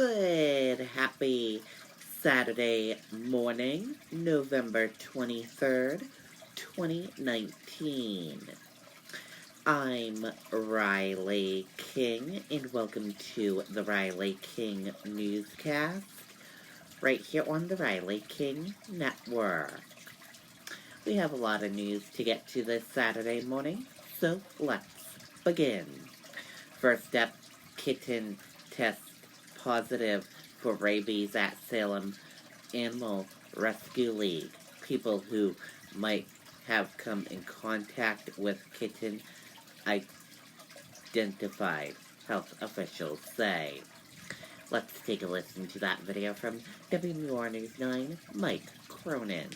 Good, happy Saturday morning, November 23rd, 2019. I'm Riley King, and welcome to the Riley King Newscast, right here on the Riley King Network. We have a lot of news to get to this Saturday morning, so let's begin. First up, kitten tests positive for rabies at Salem Animal Rescue League. People who might have come in contact with kitten identified, health officials say. Let's take a listen to that video from WMUR News 9, Mike Cronin.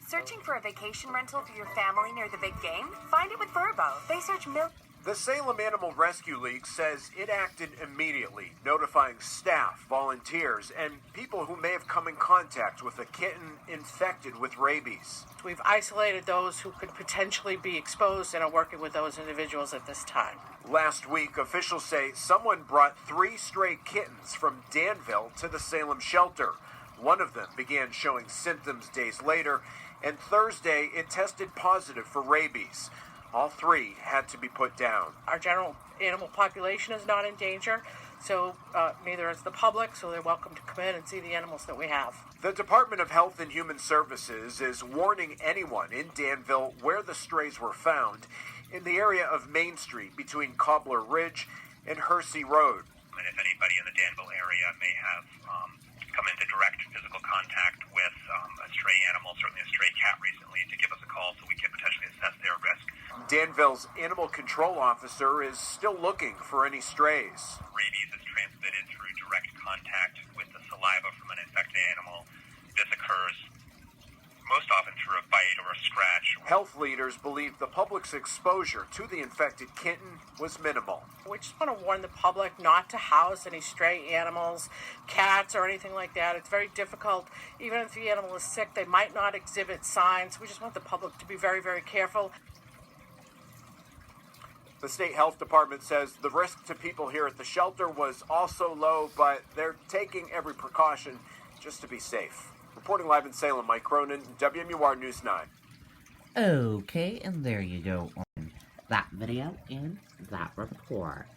Searching for a vacation rental for your family near the big game? Find it with Verbo. They search The Salem Animal Rescue League says it acted immediately, notifying staff, volunteers, and people who may have come in contact with a kitten infected with rabies. We've isolated those who could potentially be exposed and are working with those individuals at this time. Last week, officials say someone brought 3 stray kittens from Danville to the Salem shelter. One of them began showing symptoms days later, and Thursday it tested positive for rabies. All 3 had to be put down. Our general animal population is not in danger, so neither is the public, so they're welcome to come in and see the animals that we have. The Department of Health and Human Services is warning anyone in Danville where the strays were found in the area of Main Street between Cobbler Ridge and Hersey Road. And if anybody in the Danville area may have come into direct physical contact with a stray animal, certainly a stray cat recently, to give us a call so we can potentially assess their risk. Danville's animal control officer is still looking for any strays. Rabies is transmitted through direct contact with the saliva from an infected animal. This occurs most often through a bite or a scratch. Health leaders believe the public's exposure to the infected kitten was minimal. We just want to warn the public not to house any stray animals, cats, or anything like that. It's very difficult. Even if the animal is sick, they might not exhibit signs. We just want the public to be very, very careful. The state health department says the risk to people here at the shelter was also low, but they're taking every precaution just to be safe. Reporting live in Salem, Mike Cronin, WMUR News 9. Okay, and there you go on that video and that report.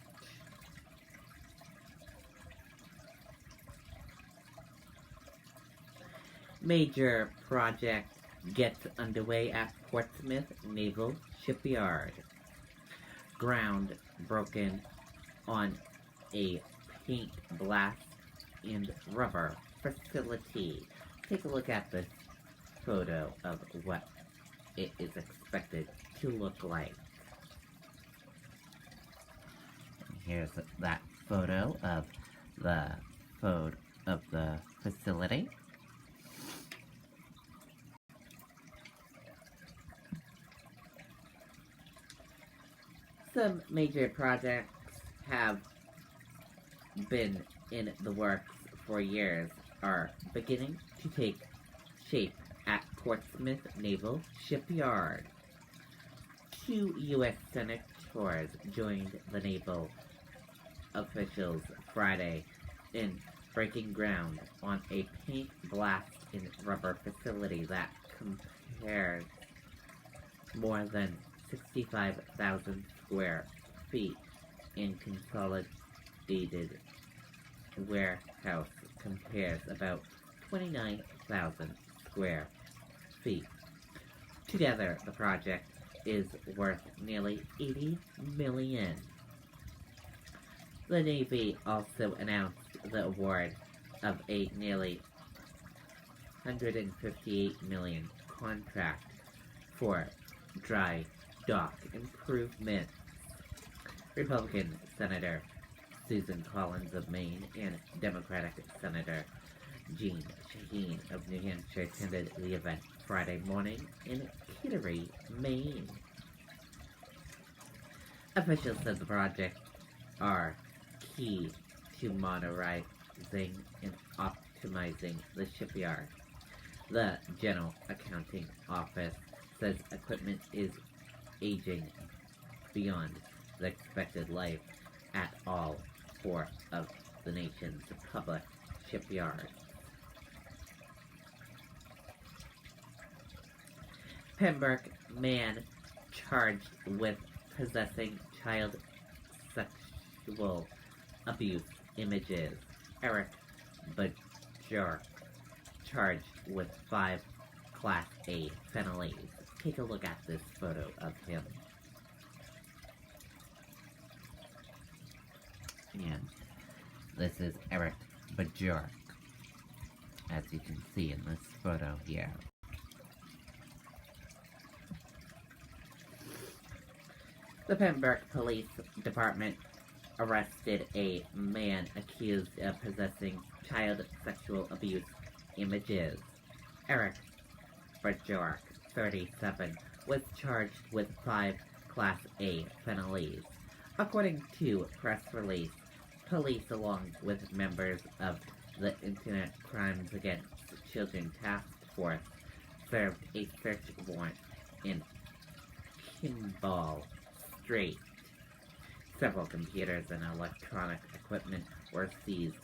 Major project gets underway at Portsmouth Naval Shipyard. Ground broken on a paint blast and rubber facility. Take a look at this photo of what it is expected to look like. Here's that photo of the facility. Some major projects have been in the works for years are beginning to take shape at Portsmouth Naval Shipyard. 2 U.S. senators joined the naval officials Friday in breaking ground on a paint blast and rubber facility that compares more than 65,000 square feet in consolidated warehouse compares about 29,000 square feet. Together, the project is worth nearly $80 million. The Navy also announced the award of a nearly $158 million contract for dry dock improvements. Republican Senator Susan Collins of Maine and Democratic Senator Jean Shaheen of New Hampshire attended the event Friday morning in Kittery, Maine. Officials said the project are key to modernizing and optimizing the shipyard. The General Accounting Office says equipment is aging beyond the expected life at all 4 of the nation's public shipyards. Pembroke man charged with possessing child sexual abuse images. Eric Bajor charged with 5 Class A felonies. Take a look at this photo of him. And this is Eric Bajor, as you can see in this photo here. The Pembroke Police Department arrested a man accused of possessing child sexual abuse images. Eric Bajor, 37, was charged with 5 Class A felonies. According to press release, police, along with members of the Internet Crimes Against Children Task Force, served a search warrant in Kimball Street. Several computers and electronic equipment were seized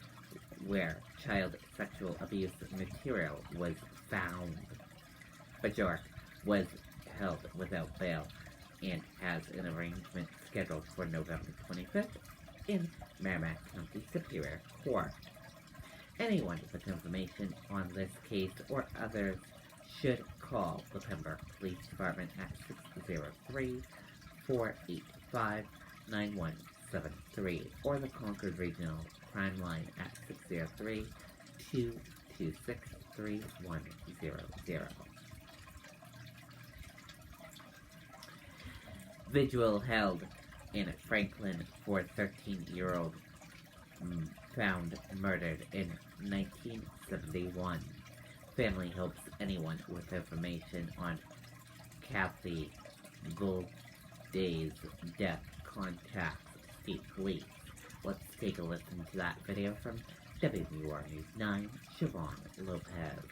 where child sexual abuse material was found. Bajor was held without bail and has an arraignment scheduled for November 25th in Merrimack County Superior Court. Anyone with information on this case or others should call the Pembroke Police Department at 603-485-9173 or the Concord Regional Crime Line at 603-226-3100. Vigil held in Franklin for 13-year-old found murdered in 1971. Family hopes anyone with information on Kathy Golday's death contacts state police. Let's take a listen to that video from WMUR News 9, Siobhan Lopez.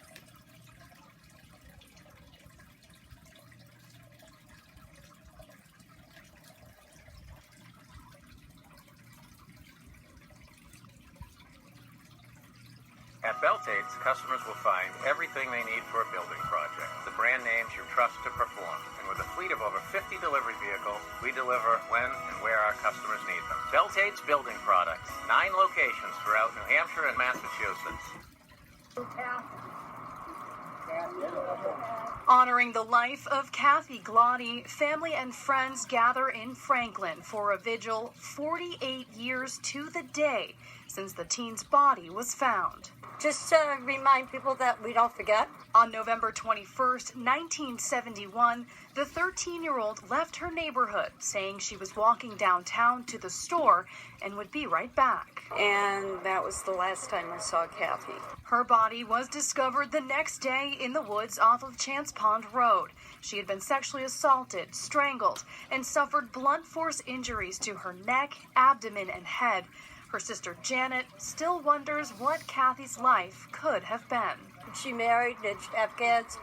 At Beltates, customers will find everything they need for a building project. The brand names you trust to perform. And with a fleet of over 50 delivery vehicles, we deliver when and where our customers need them. Beltates Building Products. 9 locations throughout New Hampshire and Massachusetts. Honoring the life of Kathy Glotty, family and friends gather in Franklin for a vigil 48 years to the day since the teen's body was found. Just to remind people that we don't forget. On November 21st, 1971, the 13-year-old left her neighborhood, saying she was walking downtown to the store and would be right back. And that was the last time I saw Kathy. Her body was discovered the next day in the woods off of Chance Pond Road. She had been sexually assaulted, strangled, and suffered blunt force injuries to her neck, abdomen, and head. Her sister Janet still wonders what Kathy's life could have been. She married, did she have kids?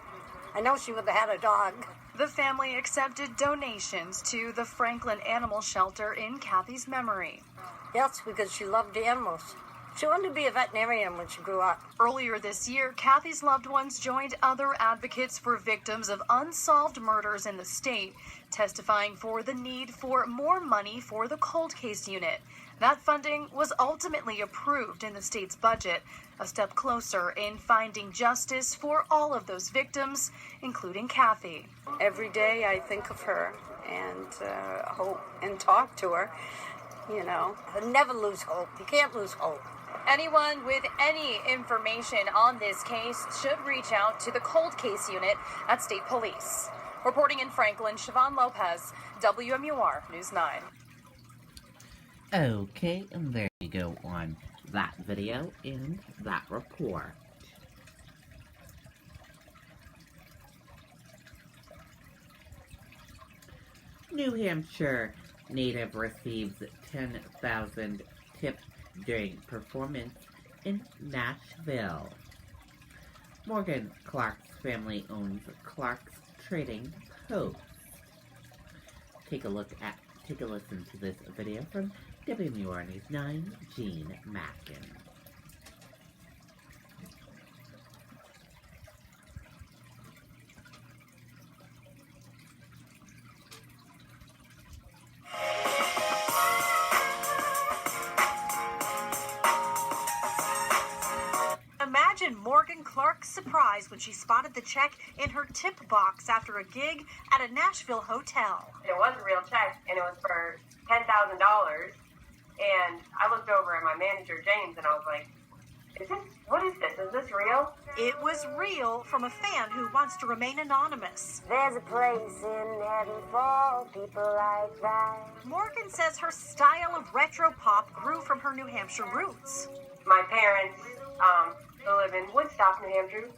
I know she would have had a dog. The family accepted donations to the Franklin Animal Shelter in Kathy's memory. Yes, because she loved animals. She wanted to be a veterinarian when she grew up. Earlier this year, Kathy's loved ones joined other advocates for victims of unsolved murders in the state, testifying for the need for more money for the cold case unit. That funding was ultimately approved in the state's budget, a step closer in finding justice for all of those victims, including Kathy. Every day I think of her and hope and talk to her. You know, never lose hope. You can't lose hope. Anyone with any information on this case should reach out to the cold case unit at State Police. Reporting in Franklin, Siobhan Lopez, WMUR News 9. Okay, and there you go on that video and that report. New Hampshire Native receives 10,000 tip during performance in Nashville. Morgan Clark's family owns Clark's Trading Post. Take a listen to this video from WMUR News 9, Gene Mackin. Imagine Morgan Clark's surprise when she spotted the check in her tip box after a gig at a Nashville hotel. It was a real check, and it was for $10,000. And I looked over at my manager, James, and I was like, what is this? Is this real? It was real from a fan who wants to remain anonymous. There's a place in heaven for people like that. Morgan says her style of retro pop grew from her New Hampshire roots. My parents, who live in Woodstock, New Hampshire,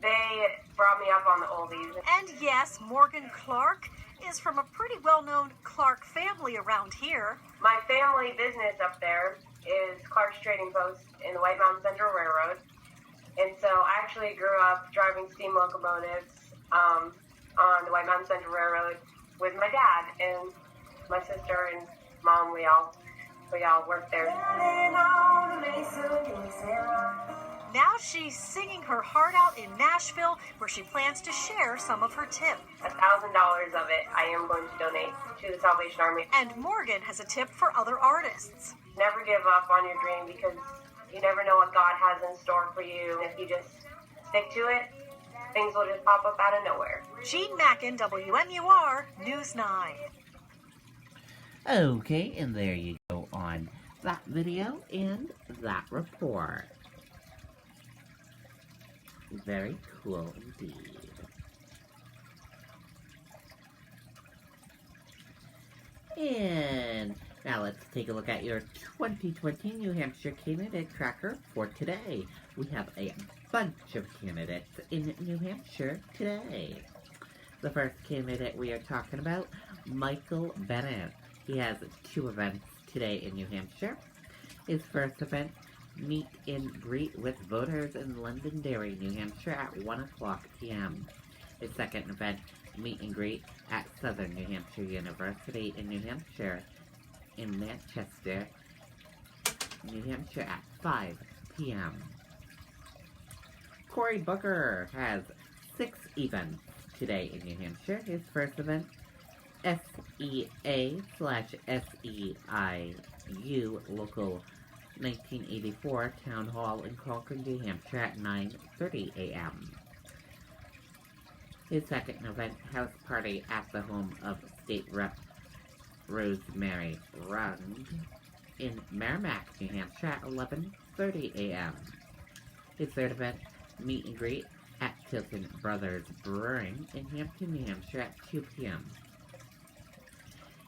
they brought me up on the oldies. And yes, Morgan Clark is from a pretty well-known Clark family around here. My family business up there is Clark's Trading Post in the White Mountain Central Railroad. And so I actually grew up driving steam locomotives on the White Mountain Central Railroad with my dad and my sister and mom. We all worked there. Now she's singing her heart out in Nashville, where she plans to share some of her tip. $1,000 of it I am going to donate to the Salvation Army. And Morgan has a tip for other artists. Never give up on your dream, because you never know what God has in store for you. If you just stick to it, things will just pop up out of nowhere. Gene Mackin, WMUR News 9. Okay, and there you go on that video and that report. Very cool indeed. And now let's take a look at your 2020 New Hampshire candidate tracker for today. We have a bunch of candidates in New Hampshire today. The first candidate we are talking about, Michael Bennett. He has 2 events today in New Hampshire. His first event, meet and greet with voters in Londonderry, New Hampshire at 1 p.m. His second event, meet and greet at Southern New Hampshire University in New Hampshire in Manchester, New Hampshire at 5 p.m. Cory Booker has 6 events today in New Hampshire. His first event, SEA/SEIU Local 1984 Town Hall in Concord, New Hampshire at 9:30 a.m. His second event, house party at the home of State Rep Rosemary Rund in Merrimack, New Hampshire at 11:30 a.m. His third event, meet and greet at Tilton Brothers Brewing in Hampton, New Hampshire at 2 p.m.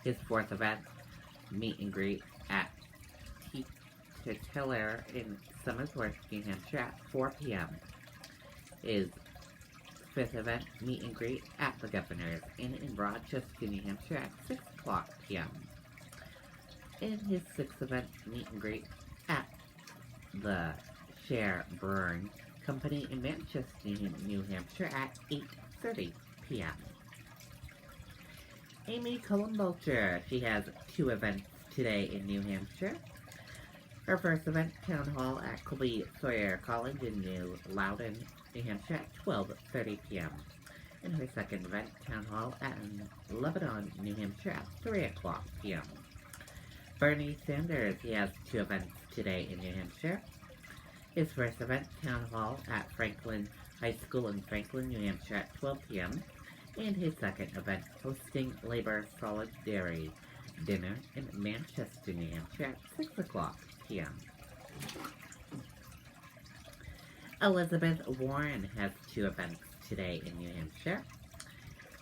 His fourth event, meet and greet at Tiller in Somersworth, New Hampshire at 4 p.m. His fifth event, meet and greet at the Governor's Inn in Rochester, New Hampshire at 6 p.m. And his sixth event, meet and greet at the Share Brewing Company in Manchester, New Hampshire at 8:30 p.m. Amy Cullen-Bulcher, she has 2 events today in New Hampshire. Her first event, Town Hall at Colby Sawyer College in New Loudon, New Hampshire at 12:30 p.m. And her second event, Town Hall at Lebanon, New Hampshire at 3 p.m. Bernie Sanders, he has 2 events today in New Hampshire. His first event, Town Hall at Franklin High School in Franklin, New Hampshire at 12 p.m. And his second event, hosting Labor Solidarity Dinner in Manchester, New Hampshire at 6 p.m. Elizabeth Warren has 2 events today in New Hampshire.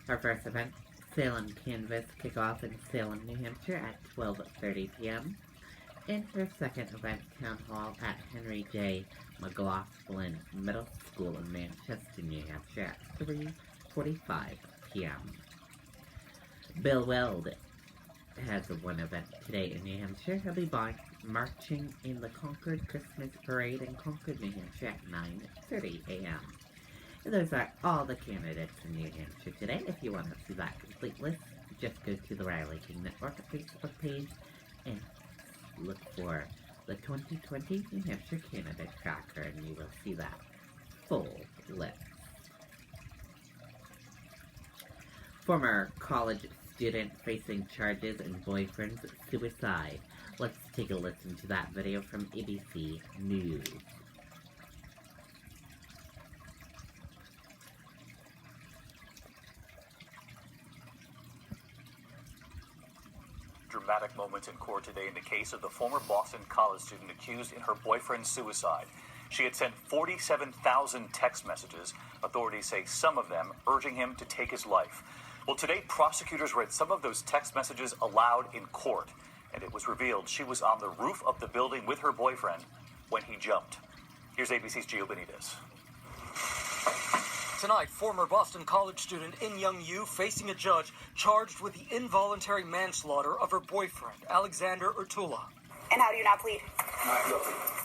Her first event, Salem Canvas Kickoff in Salem, New Hampshire at 12:30 p.m. And her second event, Town Hall at Henry J. McLaughlin Middle School in Manchester, New Hampshire at 3:45 p.m. Bill Weld has one event today in New Hampshire. He'll be marching in the Concord Christmas Parade in Concord, New Hampshire at 9:30 a.m. And those are all the candidates in New Hampshire today. If you want to see that complete list, just go to the Riley King Network Facebook page and look for the 2020 New Hampshire Candidate Tracker, and you will see that full list. Former college student facing charges in boyfriend's suicide. Let's take a listen to that video from ABC News. Dramatic moments in court today in the case of the former Boston college student accused in her boyfriend's suicide. She had sent 47,000 text messages. Authorities say some of them urging him to take his life. Well, today, prosecutors read some of those text messages aloud in court, and it was revealed she was on the roof of the building with her boyfriend when he jumped. Here's ABC's Gio Benitez. Tonight, former Boston college student In Young Yu facing a judge charged with the involuntary manslaughter of her boyfriend, Alexander Urtula. And how do you not plead?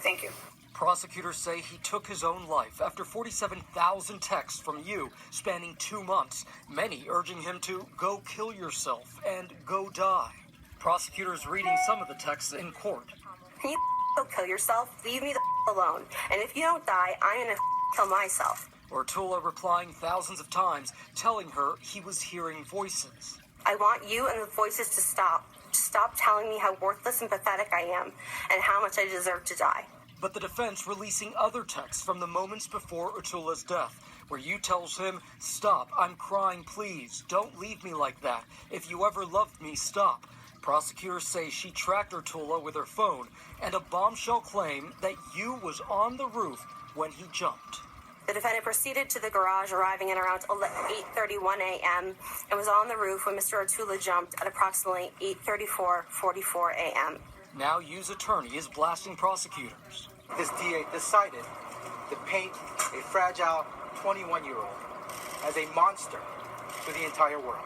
Thank you. Prosecutors say he took his own life after 47,000 texts from Yu spanning 2 months, many urging him to go kill yourself and go die. Prosecutors reading some of the texts in court. Can you go kill yourself? Leave me the alone. And if you don't die, I'm gonna kill myself. Urtula replying thousands of times, telling her he was hearing voices. I want you and the voices to stop. Stop telling me how worthless and pathetic I am and how much I deserve to die. But the defense releasing other texts from the moments before Urtula's death, where Yu tells him, "Stop, I'm crying, please. Don't leave me like that. If you ever loved me, stop." Prosecutors say she tracked Urtula with her phone, and a bombshell claim that Yu was on the roof when he jumped. The defendant proceeded to the garage, arriving at around 8:31 a.m. and was on the roof when Mr. Urtula jumped at approximately 8:44 a.m. Now Yu's attorney is blasting prosecutors. This DA decided to paint a fragile 21-year-old as a monster to the entire world,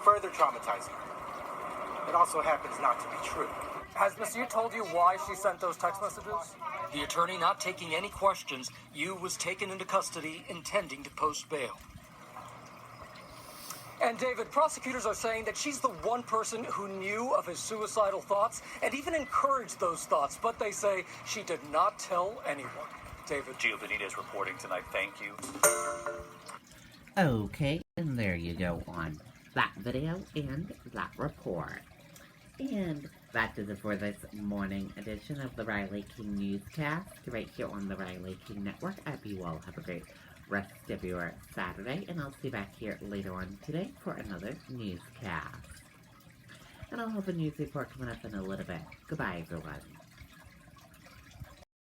further traumatizing her. It also happens not to be true. Has Ms. Yu told you why she sent those text messages? The attorney not taking any questions, Yu was taken into custody intending to post bail. And David, prosecutors are saying that she's the one person who knew of his suicidal thoughts and even encouraged those thoughts, but they say she did not tell anyone. David. Gio Benitez reporting tonight. Thank you. Okay, and there you go on that video and that report. And that does it for this morning edition of the Riley King Newscast right here on the Riley King Network. I hope you all have a great rest of your Saturday, and I'll see you back here later on today for another newscast. And I'll have a news report coming up in a little bit. Goodbye, everyone.